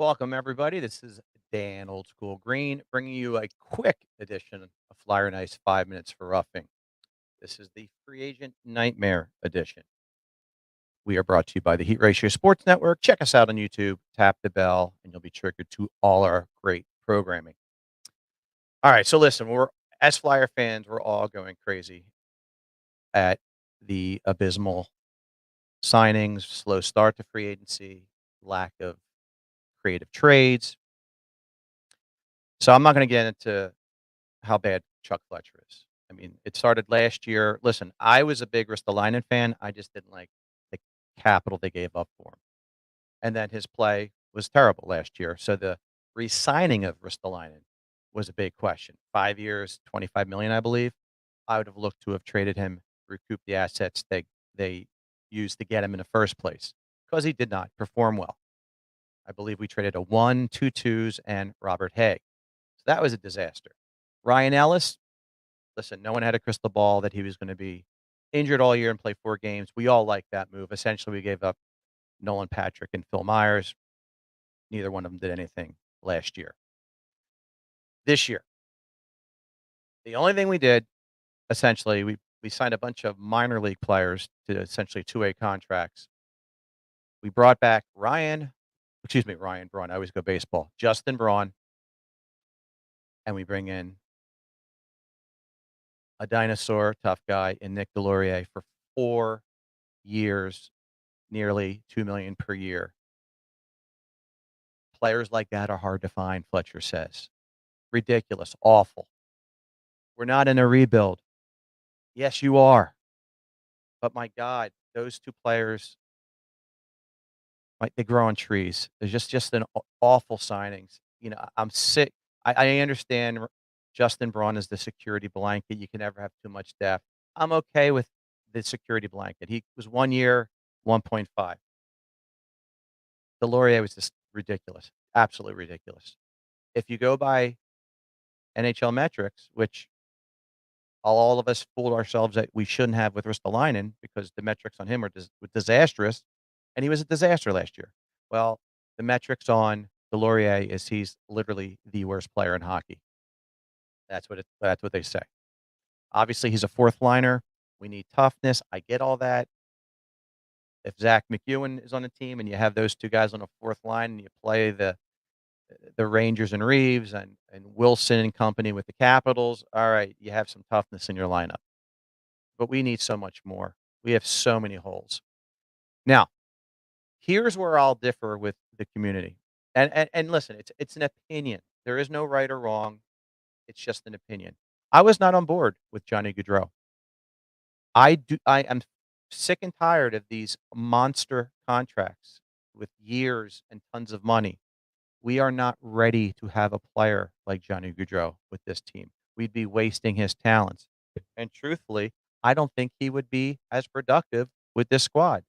Welcome, everybody. This is Dan Old School Green bringing you a quick edition of Flyer Nice 5 Minutes for Roughing. This is the Free Agent Nightmare edition. We are brought to you by the Heat Ratio Sports Network. Check us out on YouTube, tap the bell, and you'll be triggered to all our great programming. All right, so listen, as Flyer fans, we're all going crazy at the abysmal signings, slow start to free agency, lack of creative trades. So I'm not going to get into how bad Chuck Fletcher is. I mean, it started last year. Listen, I was a big Ristolainen fan. I just didn't like the capital they gave up for him. And then his play was terrible last year. So the re-signing of Ristolainen was a big question. 5 years, 25 million, I believe. I would have looked to have traded him, recoup the assets they used to get him in the first place because he did not perform well. I believe we traded a 1, 2 twos, and Robert Hay. So that was a disaster. Ryan Ellis, listen, no one had a crystal ball that he was going to be injured all year and play 4 games. We all liked that move. Essentially, we gave up Nolan Patrick and Phil Myers. Neither one of them did anything last year. This year, the only thing we did, essentially, we signed a bunch of minor league players to essentially two-way contracts. We brought back Ryan Braun. I always go baseball. Justin Braun. And we bring in a dinosaur, tough guy, in Nick Deslauriers for 4 years, nearly $2 million per year. Players like that are hard to find, Fletcher says. Ridiculous, awful. We're not in a rebuild. Yes, you are. But my God, those 2 players, they grow on trees. They're just an awful signings. You know, I'm sick. I understand Justin Braun is the security blanket. You can never have too much depth. I'm okay with the security blanket. He was 1 year, 1.5. Deslauriers was just ridiculous, absolutely ridiculous. If you go by NHL metrics, which all of us fooled ourselves that we shouldn't have with Ristolainen because the metrics on him were disastrous, and he was a disaster last year. Well, the metrics on Deslauriers is he's literally the worst player in hockey. That's what they say. Obviously, he's a fourth liner. We need toughness. I get all that. If Zach McEwen is on the team and you have those 2 guys on the fourth line and you play the Rangers and Reeves and Wilson and company with the Capitals, all right, you have some toughness in your lineup. But we need so much more. We have so many holes. Now, here's where I'll differ with the community. And listen, it's an opinion. There is no right or wrong. It's just an opinion. I was not on board with Johnny Gaudreau. I am sick and tired of these monster contracts with years and tons of money. We are not ready to have a player like Johnny Goudreau with this team. We'd be wasting his talents. And truthfully, I don't think he would be as productive with this squad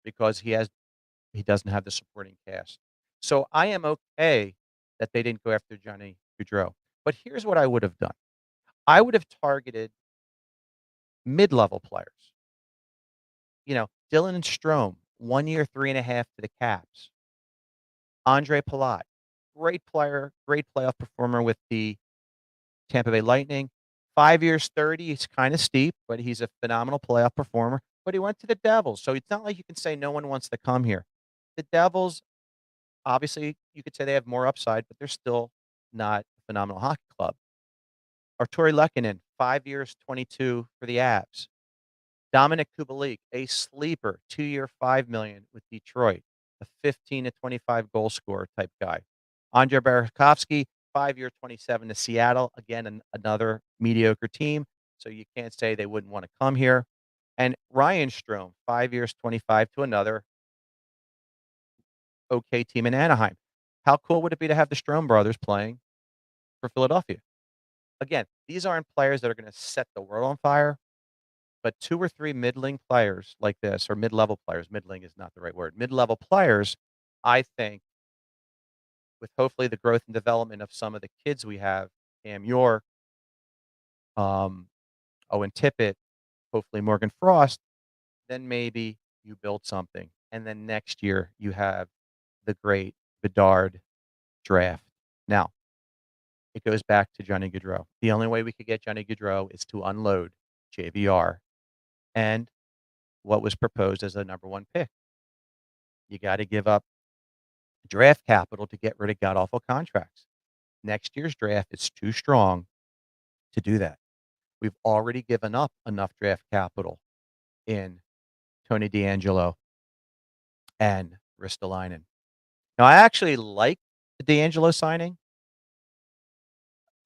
because he doesn't have the supporting cast. So I am okay that they didn't go after Johnny Goudreau. But here's what I would have done. I would have targeted mid-level players. You know, Dylan and Strome, 1 year, 3.5 to the Caps. Andre Palat, great player, great playoff performer with the Tampa Bay Lightning. 5 years, 30. It's kind of steep, but he's a phenomenal playoff performer. But he went to the Devils, so it's not like you can say no one wants to come here. The Devils, obviously, you could say they have more upside, but they're still not a phenomenal hockey club. Arturi Lehkonen, 5 years, 22 for the Avs. Dominic Kubalik, a sleeper, 2 year, $5 million with Detroit, a 15 to 25 goal scorer type guy. Andrei Burakovsky, 5 year, 27 to Seattle, again another mediocre team, so you can't say they wouldn't want to come here. And Ryan Strome, 5 years, 25 to another okay team in Anaheim. How cool would it be to have the Strome brothers playing for Philadelphia? Again, these aren't players that are going to set the world on fire. But 2 or 3 middling players like this, or mid-level players, middling is not the right word, mid-level players, I think, with hopefully the growth and development of some of the kids we have, Cam York, Owen Tippett, hopefully Morgan Frost, then maybe you build something. And then next year you have the great Bedard draft. Now, it goes back to Johnny Gaudreau. The only way we could get Johnny Gaudreau is to unload JVR and what was proposed as a number 1 pick. You gotta give up draft capital to get rid of god awful contracts. Next year's draft is too strong to do that. We've already given up enough draft capital in Tony DeAngelo and Ristolainen. Now, I actually like the DeAngelo signing.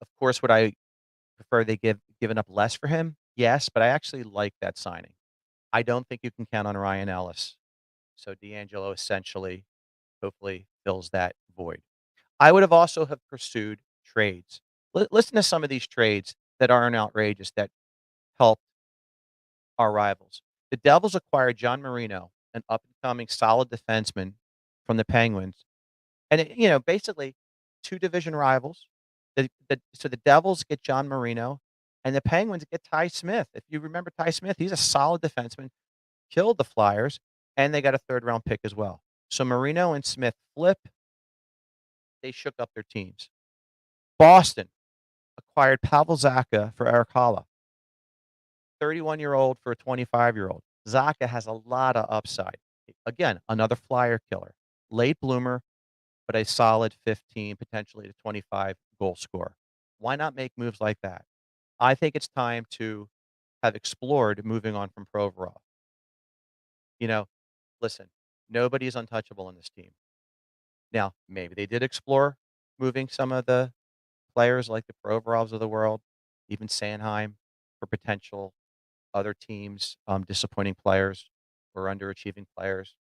Of course, would I prefer they given up less for him? Yes, but I actually like that signing. I don't think you can count on Ryan Ellis. So DeAngelo essentially, hopefully, fills that void. I would have also have pursued trades. Listen to some of these trades that aren't outrageous that help our rivals. The Devils acquired John Marino, an up-and-coming solid defenseman from the Penguins, and basically 2 division rivals. So the Devils get John Marino, and the Penguins get Ty Smith. If you remember Ty Smith, he's a solid defenseman, killed the Flyers, and they got a 3rd-round pick as well. So Marino and Smith flip. They shook up their teams. Boston acquired Pavel Zacha for Eric Haula. 31-year-old for a 25-year-old. Zacha has a lot of upside. Again, another Flyer killer. Late bloomer, but a solid 15, potentially to 25 goal scorer. Why not make moves like that? I think it's time to have explored moving on from Provorov. You know, listen, nobody is untouchable in this team. Now, maybe they did explore moving some of the players like the Provorovs of the world, even Sanheim, for potential other teams, disappointing players or underachieving players.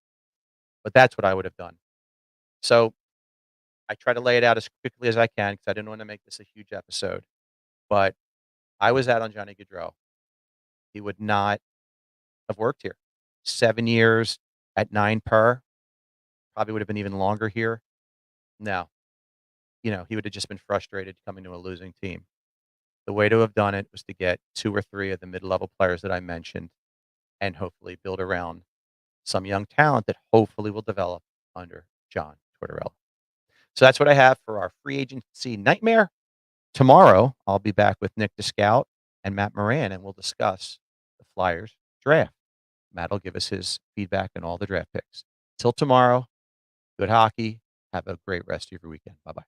But that's what I would have done. So I try to lay it out as quickly as I can because I didn't want to make this a huge episode. But I was out on Johnny Gaudreau. He would not have worked here. 7 years at 9 per, probably would have been even longer here. No, he would have just been frustrated coming to a losing team. The way to have done it was to get 2 or 3 of the mid-level players that I mentioned and hopefully build around some young talent that hopefully will develop under John Tortorella. So that's what I have for our free agency nightmare. Tomorrow, I'll be back with Nick DeScout and Matt Moran, and we'll discuss the Flyers draft. Matt will give us his feedback on all the draft picks. Till tomorrow, good hockey. Have a great rest of your weekend. Bye-bye.